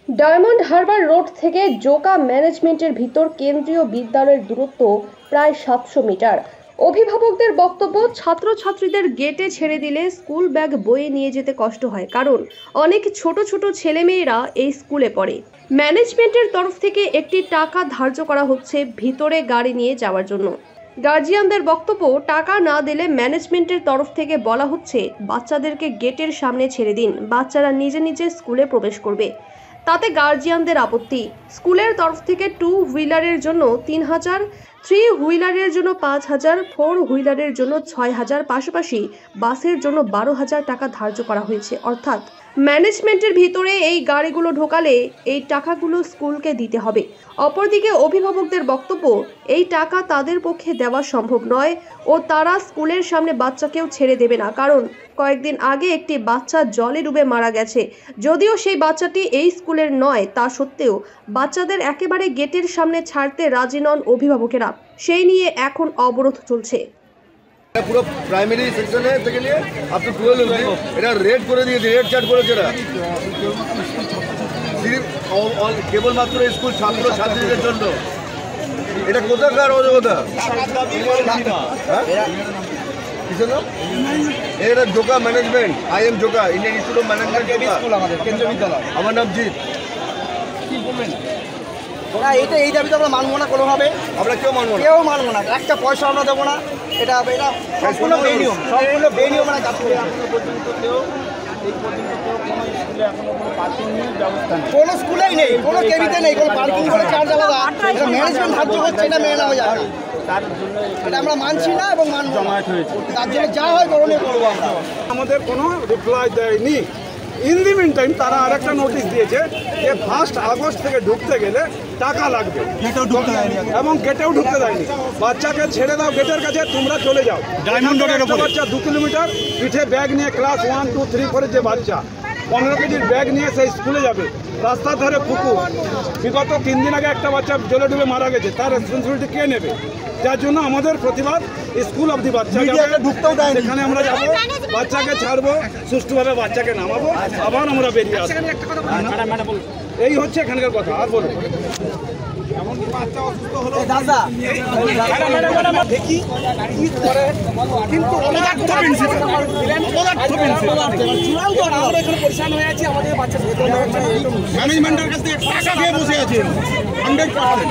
Diamond Harbour road থেকে জোকা ম্যানেজমেন্টের ভিতর কেন্দ্রীয় বিদ্যালয়ের দূরত্ব প্রায় 700 মিটার। অভিভাবকদের বক্তব্য, ছাত্রছাত্রীদের গেটে ছেড়ে দিলে স্কুল ব্যাগ বয়ে নিয়ে যেতে কষ্ট হয়, কারণ অনেক ছোট ছোট ছেলেমেয়েরা এই স্কুলে পড়ে। ম্যানেজমেন্টের তরফ থেকে একটি টাকা ধার্য করা হচ্ছে ভিতরে গাড়ি নিয়ে যাওয়ার জন্য। গার্জিয়ানদের বক্তব্য, টাকা না দিলে ম্যানেজমেন্টের তরফ থেকে বলা হচ্ছে বাচ্চাদেরকে গেটের সামনে ছেড়ে দিন, বাচ্চারা নিজে নিজে স্কুলে প্রবেশ করবে। তাতে গার্জিয়ানদের আপত্তি। স্কুলের তরফ থেকে 2 হুইলারের জন্য 3000, 3 হুইলারের জন্য 5000, 4 হুইলারের জন্য 6000, পাশাপাশি বাসের জন্য 12,000 টাকা ধার্য করা হয়েছে। অর্থাৎ ম্যানেজমেন্টের ভিতরে এই গাড়িগুলো ঢোকালে এই টাকাগুলো স্কুলকে দিতে হবে। অপরদিকে অভিভাবকদের বক্তব্য, এই টাকা তাদের পক্ষে দেওয়া সম্ভব নয় ও তারা স্কুলের সামনে বাচ্চাকেও ছেড়ে দেবে না, কারণ কয়েকদিন আগে একটি বাচ্চা জলে ডুবে মারা গেছে। যদিও সেই বাচ্চাটি এই স্কুলের নয়, তা সত্ত্বেও বাচ্চাদের একেবারে গেটের সামনে ছাড়তে রাজি নন অভিভাবকেরা। সেই নিয়ে এখন অবরোধ চলছে। পুরো প্রাইমারি সেকশনে থেকে নিয়ে আপ টু 12 অবধি এটা রেড করে দিয়েছে, রেড চার্ট করেছে এরা। কেবলমাত্র স্কুল ছাত্র ছাত্রীদের জন্য। এটা কোথাকার অযোগ্যতা? কিসের নাম? এটা Joka management, IM Joka, Indian institute of management school, আমাদের কেন্দ্রীয় বিদ্যালয়। আমার নাম জিৎ। কি বলবেন? ওরা এই দাবিতে আমরা মানবো না কোনোভাবে। আমরা কেউ মানবো না, একটা পয়সা আমরা দেবো না। এটা সম্পূর্ণ বেনিয়ম, মানে কাজ করে। কোনো স্কুলেই নেই, কোনো কেবিতে নেই, কোনো পার্কিং করে চার্জ আলাদা। এটা ম্যানেজমেন্ট ধার্য করছে, এটা মেনে নেওয়া যায়। এটা আমরা মানছি না এবং মানবো না। তার জন্য যা হয় করণীয় করবো আমরা। আমাদের কোনো রিপ্লাই দেয়নি। ইন দি মিন টাইম তারা আরেকটা নোটিশ দিয়েছে যে 1 আগস্ট থেকে ঢুকতে গেলে টাকা লাগবে, এবং গেটেও ঢুকতে দেয়নি। বাচ্চাকে ছেড়ে দাও গেটের কাছে, তোমরা চলে যাও। ডায়মন্ড রোডের উপর বাচ্চা 2 কিলোমিটার পিঠে ব্যাগ নিয়ে, ক্লাস 1, 2, 3, 4 যে বাচ্চা 15 কেজির ব্যাগ নিয়ে সেই স্কুলে যাবে। রাস্তার ধারে পুকুর, বিগত 3 দিন আগে একটা বাচ্চা জলে ডুবে মারা গেছে, তার রেসপন্সিবিলিটি কে নেবে? যার জন্য আমাদের প্রতিবাদ, স্কুল অবধি বাচ্চা ঢুকতেও দেয়, সেখানে আমরা যাবো, বাচ্চাকে ছাড়বো, সুষ্ঠুভাবে বাচ্চাকে নামাবো, আবার আমরা বেরিয়ে আসবো। এই হচ্ছে এখানকার কথা। আর বলুন, এমনকি বাচ্চা অসুস্থ হলো দাদা দেখি কিন্তু পরিষ্কার হয়ে আছে। আমাদের বাচ্চা ম্যানেজমেন্টের কাছ থেকে টাকা খেয়ে বসে আছে 100%।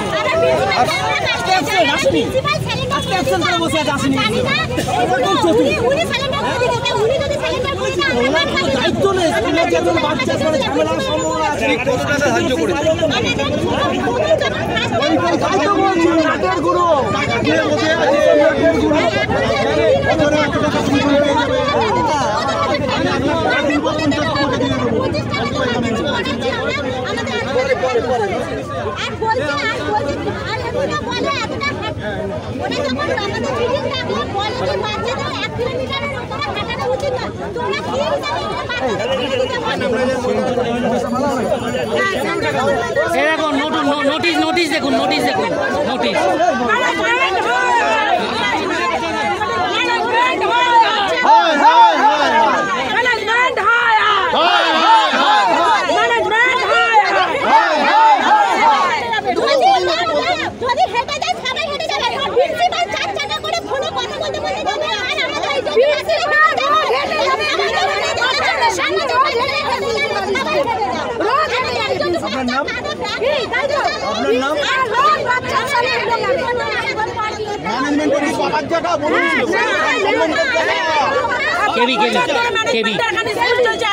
দায়িত্ব নেই, বাচ্চা ঝামেলার সম্ভাবনা আছে। নোটিশ দেখুন।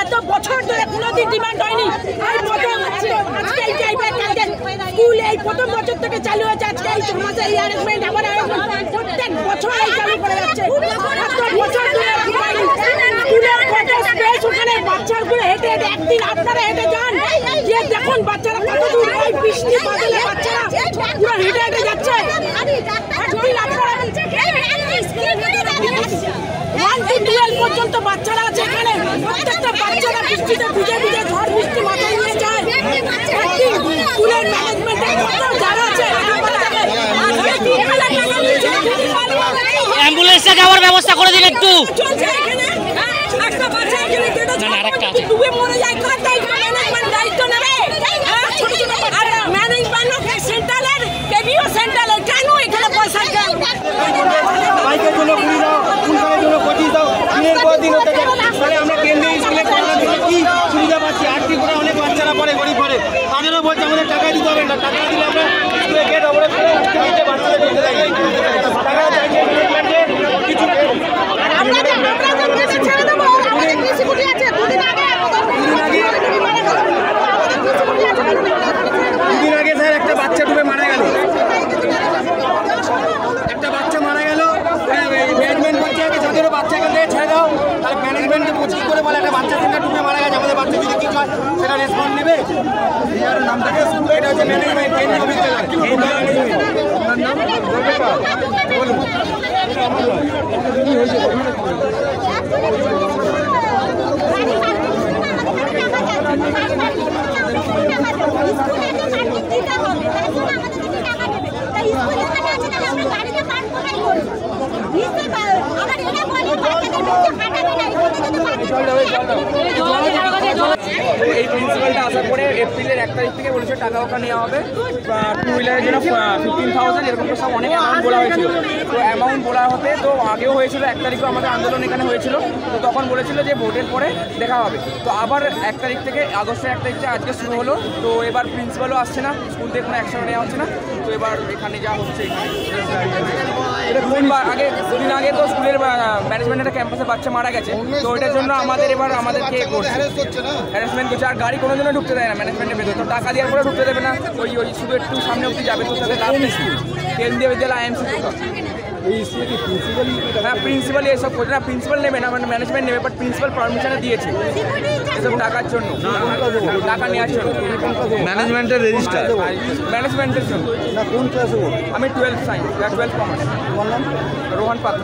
এত বছর ধরে কোনোদিন ডিমান্ড হয়নি, এই প্রথম বছর থেকে চালু হয়েছে। আজকে এই মাসে এই অ্যারেঞ্জমেন্ট, আবার প্রত্যেক বছর এই চালু করে যাচ্ছে। বছর ধরে ওখানে বাচ্চাগুলো হেঁটে একদিন আপনারা হেঁটে যান, গিয়ে দেখুন বাচ্চারা কত দূর, এই বৃষ্টি বাদলে বাচ্চারা পুরো হেঁটে যাচ্ছে। একদিন আপনারা 1 to 12 পর্যন্ত বাচ্চারা আছে এখানে। প্রত্যেকটা বাচ্চারা বৃষ্টিতে ভিজে ঝড় বৃষ্টি মাথায় নিয়ে যায়। স্কুলের ম্যানেজমেন্টের যারা আছে, অ্যাম্বুলেন্সে যাওয়ার ব্যবস্থা করে দিন একটু। একটা বাচ্চা ডুবে মরে যায়, দায়িত্ব নেবে? বলছে আমাদের টাকা দিতে হবে না, টাকা দিলে আমরা স্কুলে গেট অবরোধ করে বাচ্চাদের ঢুকতে দেয় টাকা চাইছে কিছু দুদিন আগে স্যার একটা বাচ্চা ডুবে মারা গেল, একটা বাচ্চা মারা গেল। ম্যানেজমেন্ট বলছে যাদেরও বাচ্চা এখান থেকে ছেড়ে দাও, তাহলে ম্যানেজমেন্ট কি করে বলে একটা বাচ্চা সঙ্গে ডুবে মারা গেছে, আমাদের বাচ্চা যদি কিছু হয় সেটা রেসপন্স নেবে। নামটাকে এটা হচ্ছে ম্যানেজমেন্ট, কেন্দ্রীয় বিদ্যালয়। এই প্রিন্সিপালটা আসার পরে এপ্রিলের 1 তারিখ থেকে বলেছে টাকা ওকা নেওয়া হবে, টু হুইলারের জন্য 15,000 এরকম সব অনেক অ্যামাউন্ট বলা হয়েছিল। তো অ্যামাউন্ট বলা হতে তো আগেও হয়েছিল, 1 তারিখও আমাদের আন্দোলন এখানে হয়েছিল। তো তখন বলেছিল যে ভোটের পরে দেখা হবে। তো আবার 1 তারিখ থেকে, আগস্টের 1 তারিখ থেকে আজকে শুরু হলো। তো এবার প্রিন্সিপালও আসছে না, স্কুল থেকে কোনো অ্যাকশন নেওয়া হচ্ছে না। তো এবার এখানে যা হচ্ছে, আগে দুদিন আগে তো স্কুলের ম্যানেজমেন্টের ক্যাম্পাসে বাচ্চা মারা গেছে। তো ওইটার জন্য আমাদের এবার আমাদেরকে হ্যারাসমেন্ট করছে, আর গাড়ি কোনো জন্য ঢুকতে দেয় না ম্যানেজমেন্টের ভেতর। তো টাকা দেওয়ার পরে ঢুকতে দেবে না, ওই শুধু একটু সামনে অব্দি যাবে। তো তাদের লাভ নেই, কেন্দ্রীয় বিদ্যালয় IMC হ্যাঁ প্রিন্সিপালই এসব করছে না, প্রিন্সিপাল নেবে না, মানে ম্যানেজমেন্ট নেবে, বাট প্রিন্সিপাল পারমিশনে দিয়েছে এসব টাকার জন্য, টাকা নেওয়ার জন্য। ম্যানেজমেন্টের রেজিস্টার ম্যানেজমেন্টের জন্য। কোন ক্লাসে? আমি 12 সায়েন্স, 12 কমার্স। রোহন পাত্র।